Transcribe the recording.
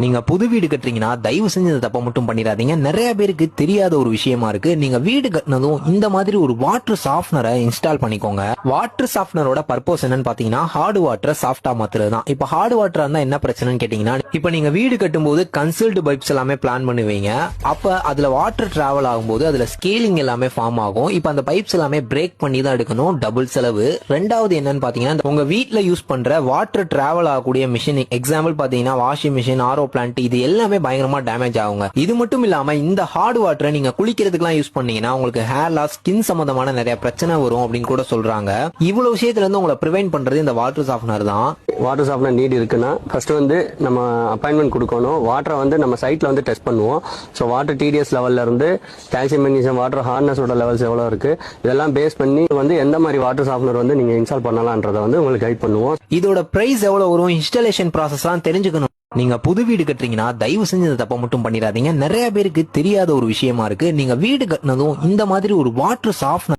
நீங்க புது வீடு கட்டுறீங்கன்னா தயவு செஞ்சு இந்த தப்பை மட்டும் பண்ணிடாதீங்க. நிறைய பேருக்கு தெரியாத ஒரு விஷயமா இருக்கு. நீங்க வீடு கட்டினதும் இந்த மாதிரி ஒரு வாட்டர் சாஃப்ட்னரை இன்ஸ்டால் பண்ணிக்கோங்க. வாட்டர் சாஃப்ட்னரோட பர்பஸ் என்னன்னு பாத்தீங்கன்னா ஹார்ட் வாட்டரை சாஃப்டா மாத்துறது தான். இப்ப ஹார்ட் வாட்டரா இருந்தா என்ன பிரச்சனைன்னு கேட்டீங்கன்னா, இப்ப நீங்க வீடு கட்டும்போது கன்சல்ட் பைப்ஸ் எல்லாமே பிளான் பண்ணுவீங்க. அப்ப அதுல வாட்டர் டிராவல் ஆகும்போது அதுல ஸ்கேலிங் எல்லாமே ஃபார்ம் ஆகும். இப்ப அந்த பைப்ஸ் எல்லாமே பிரேக் பண்ணி தான் எடுக்கணும், டபுள் செலவு. ரெண்டாவது என்னன்னு பாத்தீங்கன்னா, உங்க வீட்டுல யூஸ் பண்ற வாட்டர் டிராவல் ஆகக்கூடிய மிஷின், எக்ஸாம்பிள் பாத்தீங்கன்னா வாஷிங் மிஷின், ஆர்ஓ பிளான்ட், இது எல்லாமே பயங்கரமா டேமேஜ் ஆகுங்க. இது மட்டும் இல்லாம இந்த ஹார்ட் வாட்டரை நீங்க குளிக்கிறதுக்குலாம் யூஸ் பண்ணீங்கன்னா உங்களுக்கு ஹேர் லாஸ், ஸ்கின் சம்பந்தமான நிறைய பிரச்சனை வரும் அப்படின்னு கூட சொல்றாங்க. இவ்வளவு விஷயத்துல இருந்து உங்களை பிரிவென்ட் பண்றது இந்த வாட்டர் சாஃப்ட்னர் தான். வாட்டர் சாஃப்ட்னர் நீட் இருக்குன்னா ஃபர்ஸ்ட் நம்ம அப்பாயின்மெண்ட் கொடுக்கணும். வாட்டரை நம்ம சைட்ல டெஸ்ட் பண்ணுவோம். ஸோ வாட்டர் டிடிஎஸ் லெவல்ல இருந்து கால்சியம், மெக்னீசியம், வாட்டர் ஹார்ட்னஸோட லெவல்ஸ் எவ்வளவு இருக்கு, இதெல்லாம் பேஸ் பண்ணி எந்த மாதிரி வாட்டர் சாஃப்ட்னர் நீங்க இன்ஸ்டால் பண்ணலாம்ன்றதை உங்களுக்கு கைட் பண்ணுவோம். இதோட பிரைஸ் எவ்வளவு வரும், இன்ஸ்டாலேஷன் ப்ராசஸ் தெரிஞ்சுக்கணும். நீங்க புது வீடு கட்டுறீங்கன்னா தயவு செஞ்சு இந்த தப்பை மட்டும் பண்ணிடாதீங்க. நிறைய பேருக்கு தெரியாத ஒரு விஷயமா இருக்கு. நீங்க வீடு கட்டினதும் இந்த மாதிரி ஒரு வாட்டர் சாஃப்ட்னர்